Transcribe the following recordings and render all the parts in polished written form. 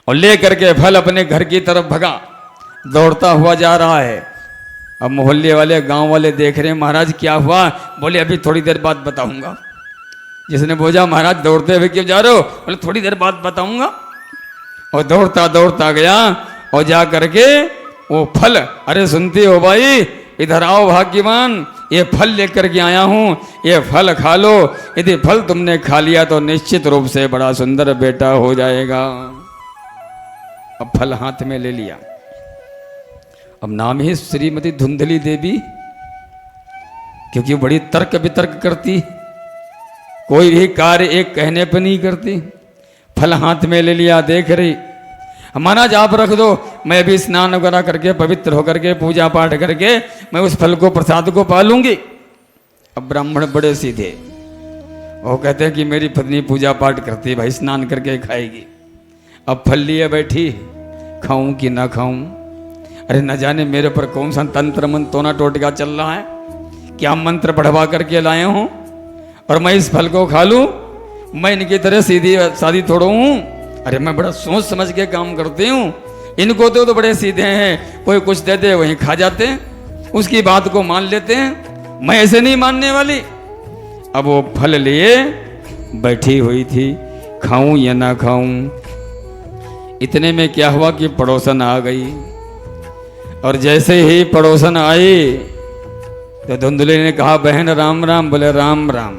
और ले करके फल अपने घर की तरफ भगा, दौड़ता हुआ जा रहा है। अब मोहल्ले वाले गांव वाले देख रहे हैं, महाराज क्या हुआ? बोले अभी थोड़ी देर बाद बताऊंगा। जिसने बोझा महाराज दौड़ते हुए क्यों जा रहे हो? बोले थोड़ी देर बाद बताऊंगा। और दौड़ता दौड़ता गया और जा करके वो फल, अरे सुनते हो भाई, इधर आओ भाग्यवान, ये फल लेकर के आया हूं, ये फल खा लो। यदि फल तुमने खा लिया तो निश्चित रूप से बड़ा सुंदर बेटा हो जाएगा। अब फल हाथ में ले लिया। अब नाम ही श्रीमती धुंधली देवी, क्योंकि बड़ी तर्क वितर्क करती, कोई भी कार्य एक कहने पर नहीं करती। फल हाथ में ले लिया, देख रही, महाराज आप रख दो, मैं भी स्नान वगैरह करके पवित्र होकर के पूजा पाठ करके मैं उस फल को प्रसाद को पालूंगी। अब ब्राह्मण बड़े सीधे, वो कहते हैं कि मेरी पत्नी पूजा पाठ करती है भाई, स्नान करके खाएगी। अब फल लिए बैठी, खाऊं कि ना खाऊं? अरे न जाने मेरे पर कौन सा तंत्र मंत्र टोना टोटका चल रहा है, क्या मंत्र पढ़वा करके लाए हूं और मैं इस फल को खा लूं? मैं इनकी तरह सीधी सादी थोड़ा हूं। अरे मैं बड़ा सोच समझ के काम करती हूँ, इनको तो बड़े सीधे हैं, कोई कुछ दे दे वहीं खा जाते हैं, उसकी बात को मान लेते हैं, मैं ऐसे नहीं मानने वाली। अब वो फल लिए बैठी हुई थी, खाऊं या ना खाऊं। इतने में क्या हुआ कि पड़ोसन आ गई, और जैसे ही पड़ोसन आई तो धुंधली ने कहा बहन राम राम। बोले राम राम।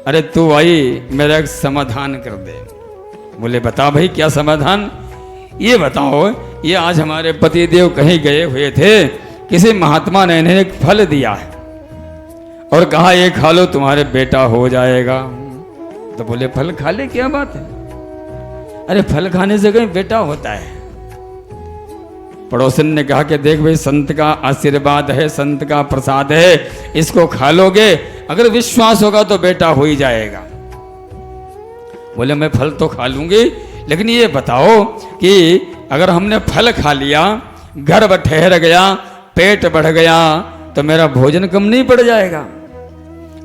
अरे तू आई, मेरा एक समाधान कर दे। बोले बता भाई क्या समाधान? ये बताओ, ये आज हमारे पतिदेव कहीं गए हुए थे, किसी महात्मा ने इन्हें एक फल दिया है और कहा ये खा लो तुम्हारे बेटा हो जाएगा। तो बोले फल खा ले, क्या बात है? अरे फल खाने से कहीं बेटा होता है? पड़ोसन ने कहा कि देख भाई, संत का आशीर्वाद है, संत का प्रसाद है, इसको खा लोगे, अगर विश्वास होगा तो बेटा हो ही जाएगा। बोले मैं फल तो खा लूंगी, लेकिन ये बताओ कि अगर हमने फल खा लिया, गर्भ ठहर गया, पेट बढ़ गया, तो मेरा भोजन कम नहीं पड़ जाएगा?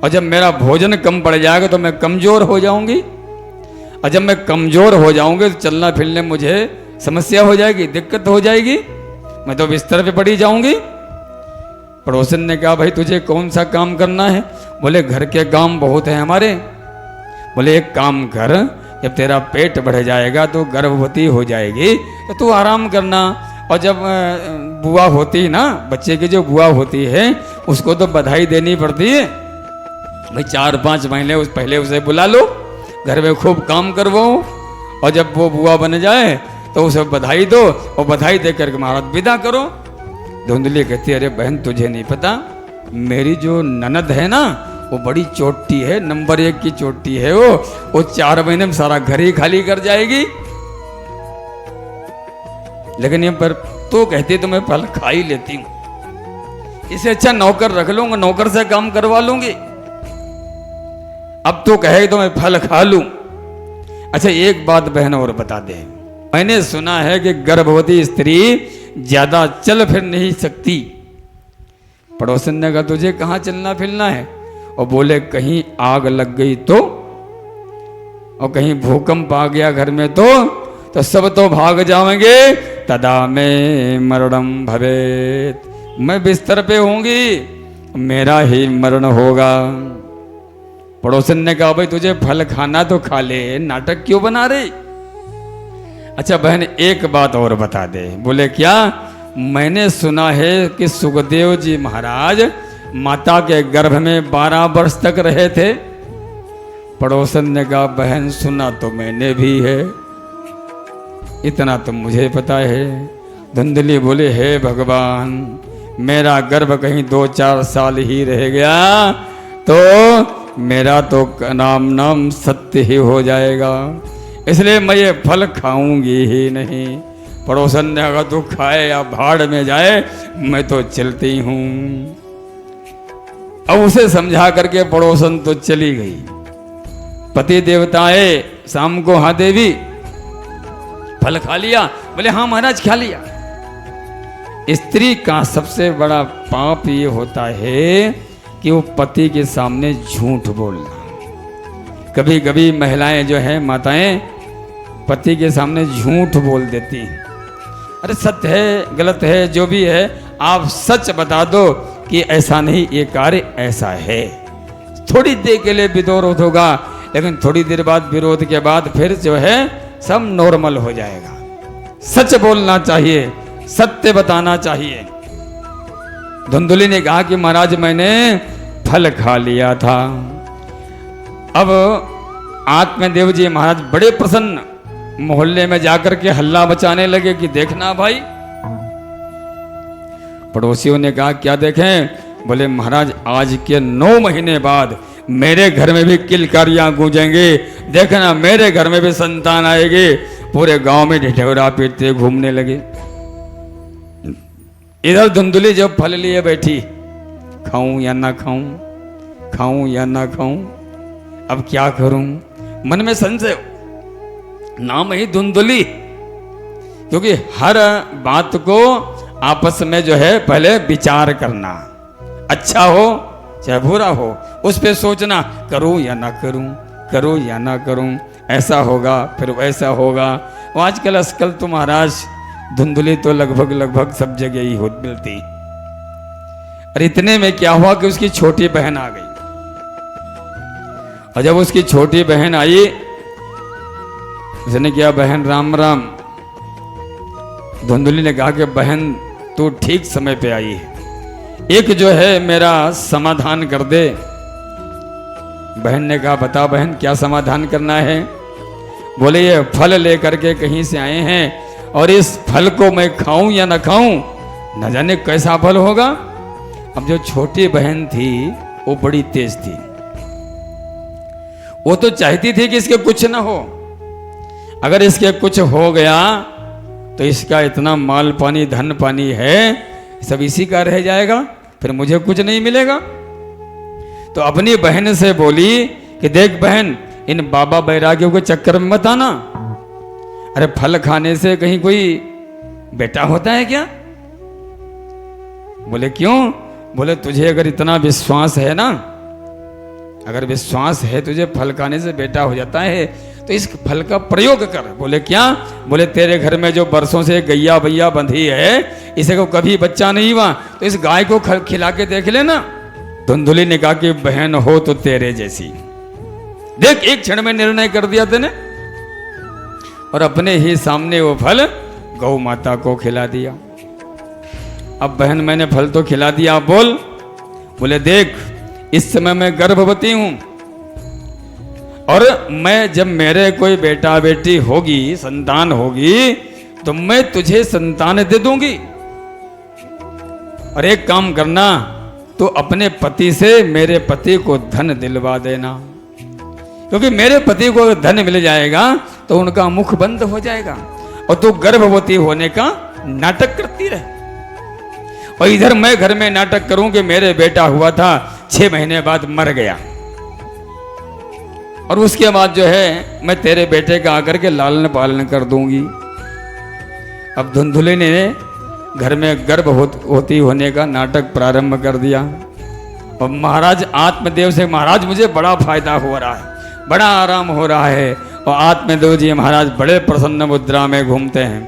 और जब मेरा भोजन कम पड़ जाएगा तो मैं कमजोर हो जाऊंगी, और जब मैं कमजोर हो जाऊंगी तो चलना फिरने मुझे समस्या हो जाएगी, दिक्कत हो जाएगी, मैं तो बिस्तर पे पड़ी जाऊंगी। पड़ोसन ने कहा भाई तुझे कौन सा काम करना है? बोले घर के काम बहुत है हमारे। बोले एक काम कर, जब तेरा पेट बढ़ जाएगा तो गर्भवती हो जाएगी तो तू आराम करना, और जब बुआ होती ना, बच्चे की जो बुआ होती है उसको तो बधाई देनी पड़ती है भाई, 4-5 महीने उस पहले उसे बुला लो, घर में खूब काम करवाओ, और जब वो बुआ बन जाए तो उसे बधाई दो, और बधाई दे करके महाराज विदा करो। धुंधली कहती अरे बहन तुझे नहीं पता, मेरी जो ननद है ना वो बड़ी चोटी है, नंबर 1 की चोटी है, वो 4 महीने में सारा घर ही खाली कर जाएगी। लेकिन ये पर तो कहती तो मैं फल खा ही लेती हूं, इसे अच्छा नौकर रख लूंगा, नौकर से काम करवा लूंगी। अब तो कहे तो मैं फल खा लूं। अच्छा एक बात बहन और बता दे, मैंने सुना है कि गर्भवती स्त्री ज्यादा चल फिर नहीं सकती। पड़ोसन ने कहा तुझे कहाँ चलना फिरना है? और बोले कहीं आग लग गई तो, और कहीं भूकंप आ गया घर में तो सब तो भाग जाएंगे, तदा में मरणम भवेत, मैं बिस्तर पे होंगी, मेरा ही मरण होगा। पड़ोसन ने कहा भाई तुझे फल खाना तो खा ले, नाटक क्यों बना रही? अच्छा बहन एक बात और बता दे। बोले क्या? मैंने सुना है कि सुखदेव जी महाराज माता के गर्भ में 12 वर्ष तक रहे थे। पड़ोसन ने कहा बहन सुना तो मैंने भी है, इतना तो मुझे पता है। धुंधली बोले हे भगवान, मेरा गर्भ कहीं 2-4 साल ही रह गया तो मेरा तो नाम सत्य ही हो जाएगा, इसलिए मैं ये फल खाऊंगी ही नहीं। पड़ोसन ने कहा तू खाए या भाड़ में जाए, मैं तो चलती हूं। अब उसे समझा करके पड़ोसन तो चली गई। पति देवताए शाम को हाँ देवी फल खा लिया? बोले हाँ महाराज खा लिया। स्त्री का सबसे बड़ा पाप ये होता है कि वो पति के सामने झूठ बोलना। कभी कभी महिलाएं जो है माताएं पति के सामने झूठ बोल देती हैं। अरे सत्य है गलत है जो भी है, आप सच बता दो कि ऐसा नहीं, ये कार्य ऐसा है। थोड़ी देर के लिए विरोध होगा, लेकिन थोड़ी देर बाद विरोध के बाद फिर जो है सब नॉर्मल हो जाएगा। सच बोलना चाहिए, सत्य बताना चाहिए। धुंधुली ने कहा कि महाराज मैंने फल खा लिया था। अब आत्मदेव जी महाराज बड़े प्रसन्न, मोहल्ले में जाकर के हल्ला मचाने लगे कि देखना भाई। पड़ोसियों ने कहा क्या देखें? बोले महाराज आज के 9 महीने बाद मेरे घर में भी किलकारियां गूंजेंगे, देखना मेरे घर में भी संतान आएगी। पूरे गांव में ढिढोरा पीटते घूमने लगे। इधर धुंधुली जब फल लिए बैठी, खाऊं या ना खाऊं, खाऊं या ना खाऊं, अब क्या करूं? मन में संशय, नाम ही धुंधुली, क्योंकि हर बात को आपस में जो है पहले विचार करना, अच्छा हो चाहे बुरा हो उस पे सोचना, करूं या ना करूं, करूं या ना करूं, ऐसा होगा फिर वैसा होगा। वो आजकल तो महाराज धुंधुली तो लगभग सब जगह ही हो मिलती। और इतने में क्या हुआ कि उसकी छोटी बहन आ गई। और जब उसकी छोटी बहन आई, उसने किया बहन राम राम। धुंधुली ने कहा कि बहन तू ठीक समय पे आई है, एक जो है मेरा समाधान कर दे। बहन ने कहा बता बहन क्या समाधान करना है? बोले ये फल लेकर के कहीं से आए हैं और इस फल को मैं खाऊं या ना खाऊं, न जाने कैसा फल होगा। अब जो छोटी बहन थी वो बड़ी तेज थी, वो तो चाहती थी कि इसके कुछ ना हो। अगर इसके कुछ हो गया तो इसका इतना माल पानी धन पानी है सब इसी का रह जाएगा, फिर मुझे कुछ नहीं मिलेगा। तो अपनी बहन से बोली कि देख बहन, इन बाबा बैरागियों के चक्कर में मत आना। अरे फल खाने से कहीं कोई बेटा होता है क्या? बोले क्यों? बोले तुझे अगर इतना विश्वास है ना, अगर विश्वास है तुझे फल खाने से बेटा हो जाता है तो इस फल का प्रयोग कर। बोले क्या? बोले तेरे घर में जो बरसों से गैया भैया बंधी है, इसे को कभी बच्चा नहीं हुआ, तो इस गाय को खिला के देख लेना। धुंधुली ने कहा कि बहन हो तो तेरे जैसी। देख एक क्षण में निर्णय कर दिया तेने, और अपने ही सामने वो फल गौ माता को खिला दिया। अब बहन मैंने फल तो खिला दिया, बोल। बोले देख इस समय मैं गर्भवती हूं, और मैं जब मेरे कोई बेटा बेटी होगी, संतान होगी, तो मैं तुझे संतान दे दूंगी। और एक काम करना, तो अपने पति से मेरे पति को धन दिलवा देना, क्योंकि मेरे पति को अगर धन मिल जाएगा तो उनका मुख बंद हो जाएगा, और तू गर्भवती होने का नाटक करती रहे। और इधर मैं घर में नाटक करूं कि मेरे बेटा हुआ था, 6 महीने बाद मर गया, और उसके बाद जो है मैं तेरे बेटे का आकर के लालन पालन कर दूंगी। अब धुंधुली ने घर में गर्भवती होने का नाटक प्रारंभ कर दिया। और महाराज आत्मदेव से, महाराज मुझे बड़ा फायदा हो रहा है, बड़ा आराम हो रहा है। और आत्मदेव जी महाराज बड़े प्रसन्न मुद्रा में घूमते हैं।